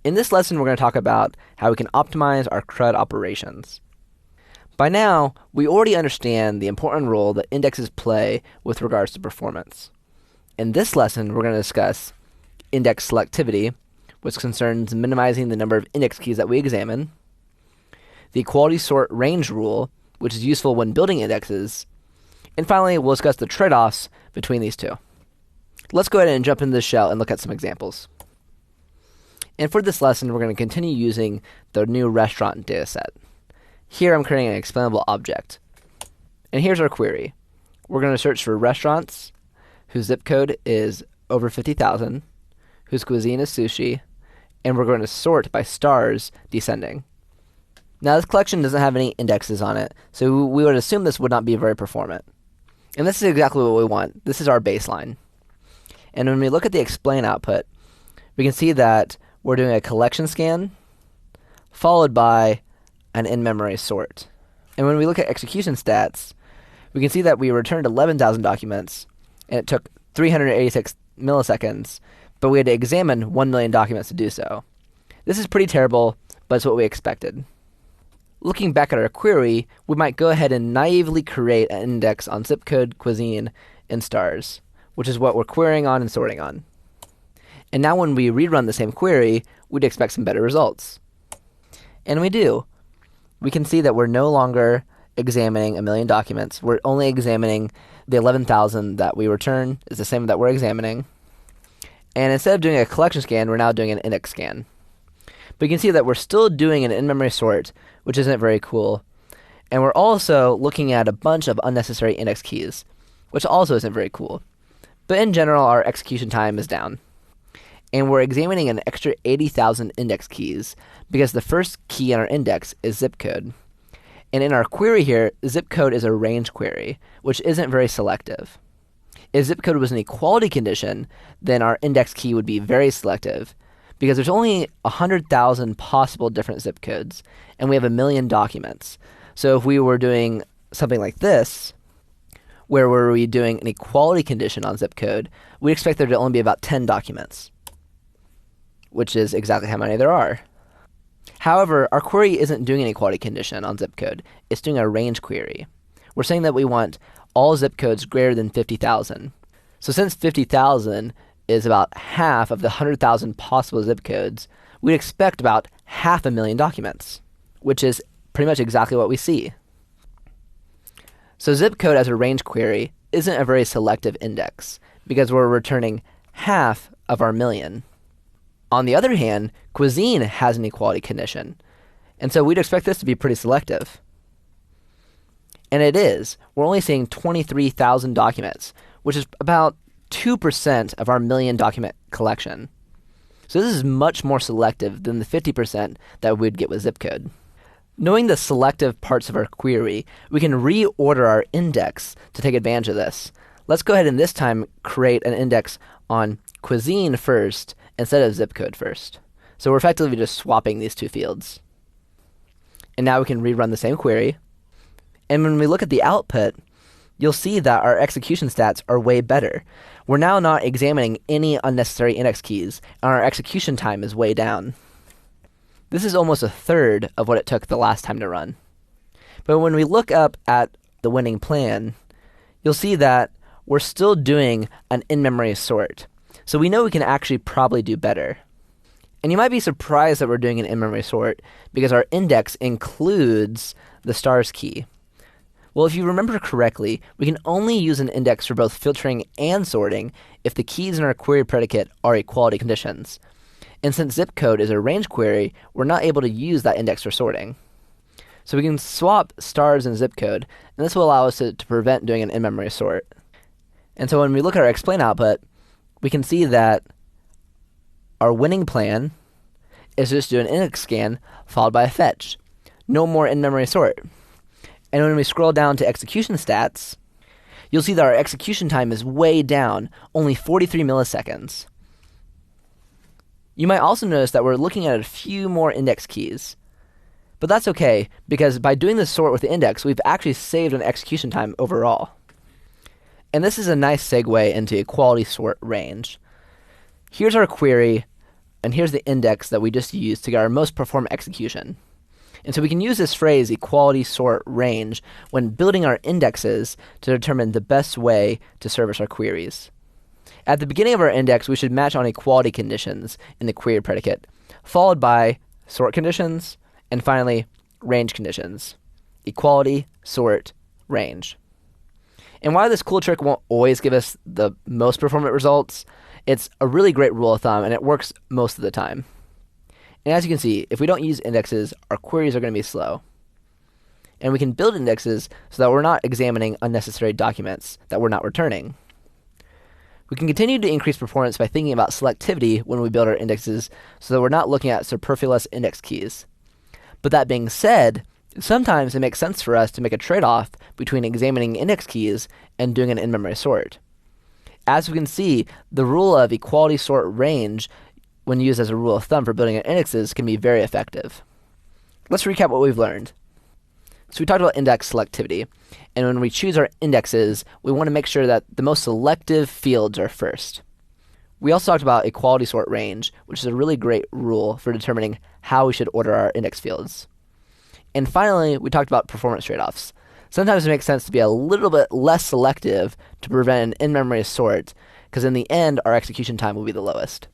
In this lesson, we're going to talk about how we can optimize our CRUD operations. By now, we already understand the important role that indexes play with regards to performance. In this lesson, we're going to discuss index selectivity, which concerns minimizing the number of index keys that we examine, the equality sort range rule, which is useful when building indexes, and finally, we'll discuss the trade-offs between these two. Let's go ahead and jump into the shell and look at some examples. And for this lesson, we're going to continue using the new restaurant dataset. Here I'm creating an explainable object. And here's our query. We're going to search for restaurants whose zip code is over 50,000, whose cuisine is sushi, and we're going to sort by stars descending. Now this collection doesn't have any indexes on it, so we would assume this would not be very performant. And this is exactly what we want. This is our baseline. And when we look at the explain output, we can see that we're doing a collection scan followed by an in-memory sort. And when we look at execution stats, we can see that we returned 11,000 documents, and it took 386 milliseconds, but we had to examine 1 million documents to do so. This is pretty terrible, but it's what we expected. Looking back at our query, we might go ahead and naively create an index on zip code, cuisine, and stars, which is what we're querying on and sorting on. And now when we rerun the same query, we'd expect some better results. And we do. We can see that we're no longer examining 1 million documents. We're only examining the 11,000 that we return is the same that we're examining. And instead of doing a collection scan, we're now doing an index scan. But you can see that we're still doing an in-memory sort, which isn't very cool. And we're also looking at a bunch of unnecessary index keys, which also isn't very cool. But in general, our execution time is down. And we're examining an extra 80,000 index keys because the first key in our index is zip code. And in our query here, zip code is a range query, which isn't very selective. If zip code was an equality condition, then our index key would be very selective because there's only 100,000 possible different zip codes, and we have 1 million documents. So if we were doing something like this, where were we doing an equality condition on zip code, we'd expect there to only be about 10 documents, which is exactly how many there are. However, our query isn't doing an equality condition on zip code. It's doing a range query. We're saying that we want all zip codes greater than 50,000. So since 50,000 is about half of the 100,000 possible zip codes, we'd expect about 500,000 documents, which is pretty much exactly what we see. So zip code as a range query isn't a very selective index because we're returning half of our million. On the other hand, cuisine has an equality condition, and so we'd expect this to be pretty selective. And it is. We're only seeing 23,000 documents, which is about 2% of our million document collection. So this is much more selective than the 50% that we'd get with zip code. Knowing the selective parts of our query, we can reorder our index to take advantage of this. Let's go ahead and this time create an index on cuisine first instead of zip code first. So we're effectively just swapping these two fields. And now we can rerun the same query. And when we look at the output, you'll see that our execution stats are way better. We're now not examining any unnecessary index keys, and our execution time is way down. This is almost a third of what it took the last time to run. But when we look up at the winning plan, you'll see that we're still doing an in-memory sort. So we know we can actually probably do better. And you might be surprised that we're doing an in-memory sort because our index includes the stars key. Well, if you remember correctly, we can only use an index for both filtering and sorting if the keys in our query predicate are equality conditions. And since zip code is a range query, we're not able to use that index for sorting. So we can swap stars and zip code, and this will allow us to prevent doing an in-memory sort. And so when we look at our explain output, we can see that our winning plan is just do an index scan followed by a fetch. No more in-memory sort. And when we scroll down to execution stats, you'll see that our execution time is way down, only 43 milliseconds. You might also notice that we're looking at a few more index keys. But that's okay, because by doing this sort with the index, we've actually saved on execution time overall. And this is a nice segue into equality sort range. Here's our query and here's the index that we just used to get our most performant execution. And so we can use this phrase, equality, sort, range, when building our indexes to determine the best way to service our queries. At the beginning of our index, we should match on equality conditions in the query predicate, followed by sort conditions, and finally, range conditions. Equality, sort, range. And while this cool trick won't always give us the most performant results, it's a really great rule of thumb, and it works most of the time. And as you can see, if we don't use indexes, our queries are going to be slow. And we can build indexes so that we're not examining unnecessary documents that we're not returning. We can continue to increase performance by thinking about selectivity when we build our indexes so that we're not looking at superfluous index keys. But that being said, sometimes it makes sense for us to make a trade-off between examining index keys and doing an in-memory sort. As we can see, the rule of equality, sort, range, when used as a rule of thumb for building indexes, can be very effective. Let's recap what we've learned. So we talked about index selectivity, and when we choose our indexes, we want to make sure that the most selective fields are first. We also talked about equality, sort, range, which is a really great rule for determining how we should order our index fields. And finally, we talked about performance trade-offs. Sometimes it makes sense to be a little bit less selective to prevent an in-memory sort, because in the end, our execution time will be the lowest.